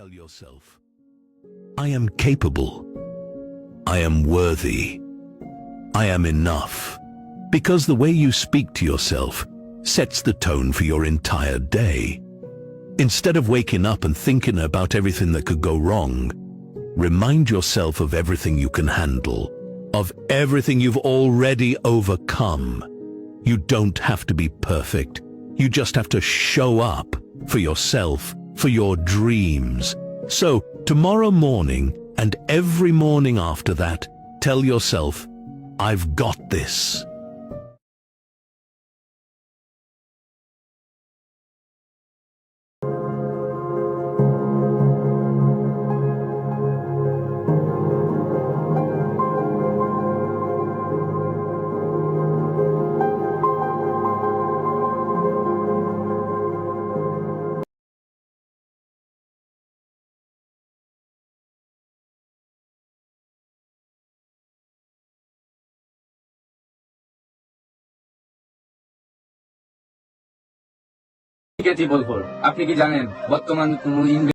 Tell yourself, I am capable. I am worthy. I am enough. Because the way you speak to yourself sets the tone for your entire day. Instead of waking up and thinking about everything that could go wrong, remind yourself of everything you can handle, of everything you've already overcome. You don't have to be perfect. You just have to show up for yourself, for your dreams. So, tomorrow morning and every morning after that, tell yourself, I've got this. আপনি কি জানেন বর্তমান কোন